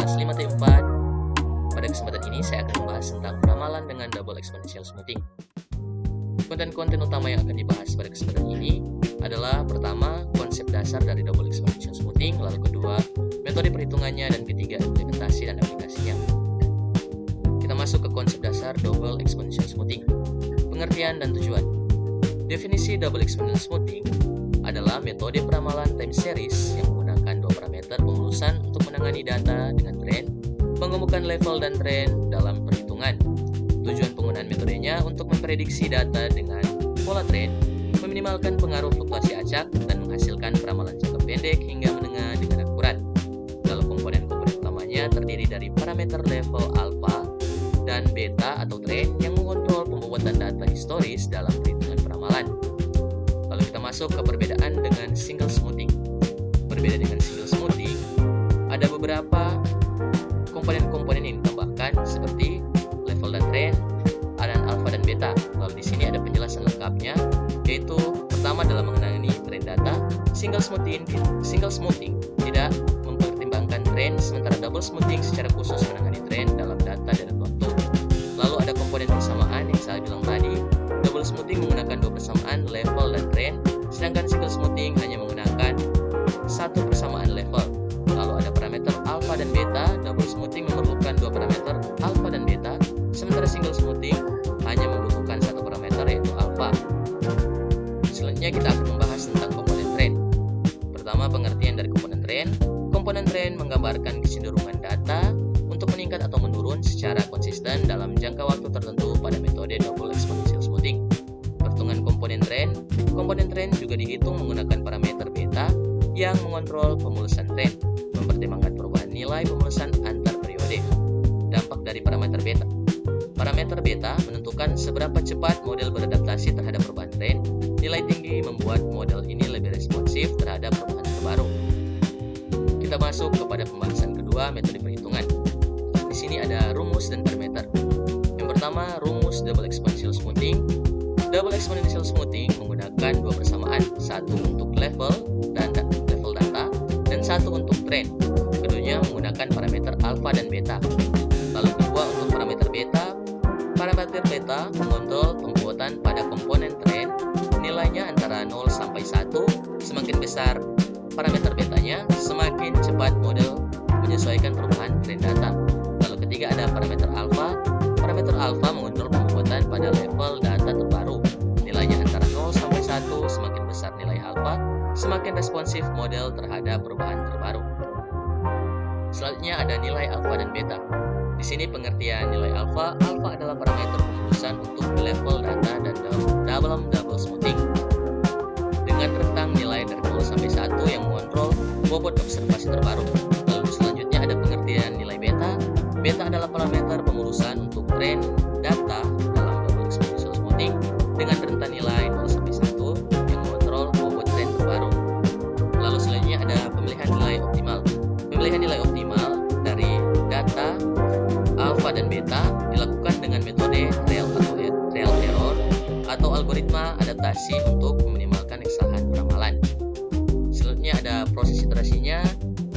kelas 5T4. Pada kesempatan ini saya akan membahas tentang ramalan dengan double exponential smoothing. Konten-konten utama yang akan dibahas pada kesempatan ini adalah pertama, konsep dasar dari double exponential smoothing, lalu kedua, metode perhitungannya, dan ketiga, implementasi dan aplikasinya. Kita masuk ke konsep dasar double exponential smoothing. Pengertian dan tujuan. Definisi double exponential smoothing adalah metode peramalan time series yang menggunakan dua parameter pemulusan untuk menangani data dengan tren, mengemukakan level dan tren dalam perhitungan. Tujuan penggunaan metodenya untuk memprediksi data dengan pola tren, meminimalkan pengaruh fluktuasi acak, dan menghasilkan peramalan jangka pendek hingga menengah dengan akurat. Lalu komponen-komponen utamanya terdiri dari parameter level alpha dan beta atau tren yang mengontrol pembuatan data historis dalam perhitungan peramalan. Lalu kita masuk ke perbedaan dengan single smoothing. Berbeda dengan single smoothing, ada beberapa komponen-komponen yang ditambahkan seperti level dan tren, dan alpha dan beta. Lalu di sini ada penjelasan lengkapnya, yaitu pertama dalam mengenai tren data, single smoothing tidak mempertimbangkan tren, sementara double smoothing secara khusus menangani tren dalam data dan waktu. Lalu ada komponen persamaan yang saya bilang tadi. Double smoothing menggunakan dua persamaan level dan tren, sedangkan single smoothing hanya menggunakan satu persamaan level. Lalu ada parameter alpha dan beta. Double smoothing memerlukan dua parameter alpha dan beta, sementara single smoothing hanya membutuhkan satu parameter yaitu alpha. Selanjutnya kita akan membahas tentang komponen tren. Pertama, pengertian dari komponen tren. Komponen tren menggambarkan kecenderungan data untuk meningkat atau menurun secara konsisten dalam jangka waktu tertentu pada metode double exponential smoothing. Perhitungan komponen tren juga dihitung menggunakan parameter beta yang mengontrol pemulusan tren, mempertimbangkan perubahan nilai pemulusan antar periode. Dampak dari parameter beta. Parameter beta menentukan seberapa cepat model beradaptasi terhadap perubahan tren. Nilai tinggi membuat model ini lebih responsif terhadap perubahan terbaru. Kita masuk kepada pembahasan kedua, metode perhitungan. Di sini ada rumus dan parameter. Yang pertama, rumus double exponential smoothing. Double exponential smoothing menggunakan dua persamaan, satu untuk level data dan satu untuk tren. Keduanya menggunakan parameter alpha dan beta. Lalu kedua untuk parameter beta mengontrol pembuatan pada komponen tren, nilainya antara 0 sampai 1. Semakin besar parameter betanya, semakin cepat model menyesuaikan perubahan tren data. Lalu ketiga ada parameter alpha. Parameter alpha mengontrol pembuatan pada level data terbaru, nilainya antara 0 sampai 1. Semakin besar nilai alpha, semakin responsif model terhadap perubahan terbaru. Selanjutnya ada nilai alpha dan beta. Di sini pengertian nilai alpha. Alpha adalah parameter pemulusan untuk level data dan dalam double smoothing dengan rentang nilai dari 0 sampai 1 yang mengontrol bobot observasi terbaru. Lalu selanjutnya ada pengertian nilai beta. Beta adalah parameter pemulusan untuk tren data dalam double exponential smoothing dengan rentang nilai 0 sampai 1 yang mengontrol bobot tren terbaru. Lalu selanjutnya ada pemilihan nilai optimal. Pemilihan nilai optimal dari data alpha dan beta dilakukan dengan metode real error atau algoritma adaptasi untuk meminimalkan kesalahan peramalan. Selanjutnya ada proses iterasinya.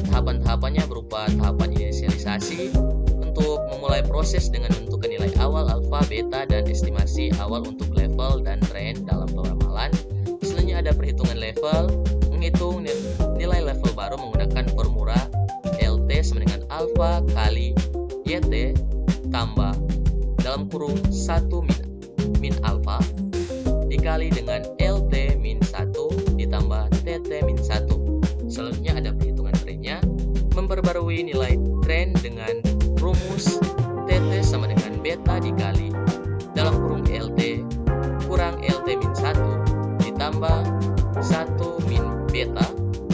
Tahapan-tahapannya berupa tahapan inisialisasi untuk memulai proses dengan menentukan nilai awal alpha, beta, dan estimasi awal untuk level dan tren dalam peramalan. Selanjutnya ada perhitungan level, menghitung nilai level baru menggunakan formula LT sama dengan alpha kali YT tambah dalam kurung 1 min alpha dikali dengan LT min 1 ditambah TT min 1. Selanjutnya ada perhitungan trennya, memperbarui nilai tren dengan rumus TT sama dengan beta dikali dalam kurung LT kurang LT min 1 ditambah 1 min beta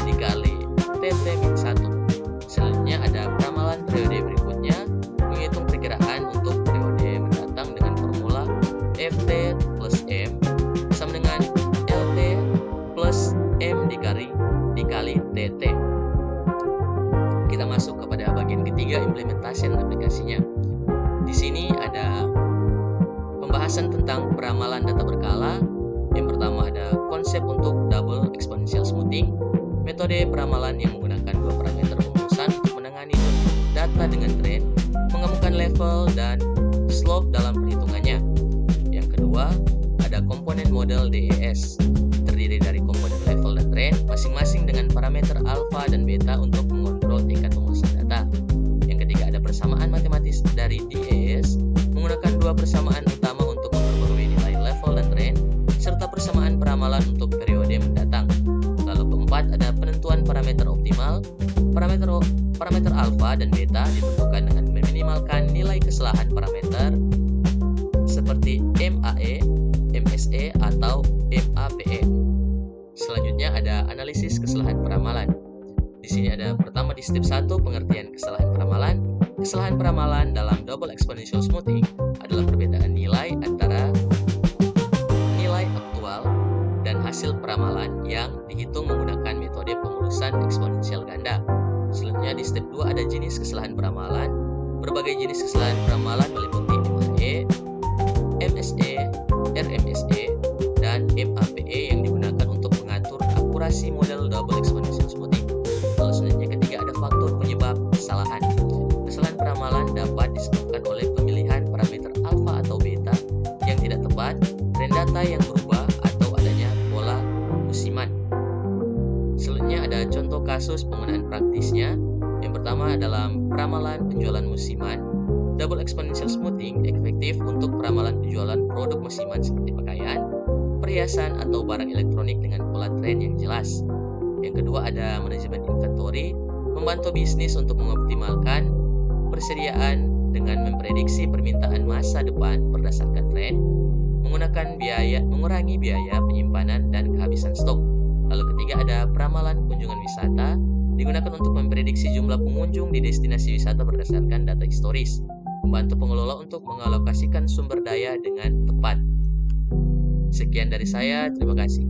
dikali TT min 1. Selanjutnya ada peramalan periode berikutnya, menghitung perkiraan untuk periode mendatang dengan formula FT plus M sama dengan LT plus M dikali TT. Kita masuk kepada bagian ketiga, implementasi dan aplikasinya. Di sini ada pembahasan tentang peramalan data berkala. Yang pertama ada konsep untuk double exponential smoothing, metode peramalan yang menggunakan dua parameter pemulusan untuk menangani data serta dengan tren, menggabungkan level dan slope dalam perhitungannya. Yang kedua, ada komponen model DES, terdiri dari komponen level dan tren, masing-masing dengan parameter alfa dan beta untuk mengontrol tingkat pemrosesan data. Yang ketiga, ada persamaan matematis dari DES, menggunakan dua persamaan utama untuk memperbarui nilai level dan tren, serta persamaan peramalan untuk periode mendatang. Lalu keempat, ada penentuan parameter optimal. Parameter alfa dan beta ditentukan dengan meminimalkan nilai kesalahan parameter seperti MAE, MSE, atau MAPE. Selanjutnya ada analisis kesalahan peramalan. Di sini ada pertama di step 1 pengertian kesalahan peramalan. Kesalahan peramalan dalam double exponential smoothing adalah perbedaan nilai antara nilai aktual dan hasil peramalan yang dihitung menggunakan metode pengurusan eksponensial ganda. Selanjutnya di step 2 ada jenis kesalahan peramalan. Berbagai jenis kesalahan peramalan meliputi MAE, MSE, RMSE, dan MAPE yang digunakan untuk mengatur akurasi model double exponential smoothing. Lalu selanjutnya ketiga ada faktor penyebab kesalahan. Kesalahan peramalan dapat disebabkan oleh pemilihan parameter alfa atau beta yang tidak tepat, tren data yang berubah, atau adanya pola musiman. Selanjutnya ada contoh kasus penggunaan praktisnya. Yang pertama dalam peramalan penjualan musiman, double exponential smoothing efektif untuk peramalan penjualan produk musiman seperti pakaian, perhiasan, atau barang elektronik dengan pola tren yang jelas. Yang kedua ada manajemen inventory, membantu bisnis untuk mengoptimalkan persediaan dengan memprediksi permintaan masa depan berdasarkan tren, mengurangi biaya penyimpanan dan kehabisan stok. Lalu ketiga ada peramalan kunjungan wisata, digunakan untuk memprediksi jumlah pengunjung di destinasi wisata berdasarkan data historis, membantu pengelola untuk mengalokasikan sumber daya dengan tepat. Sekian dari saya, terima kasih.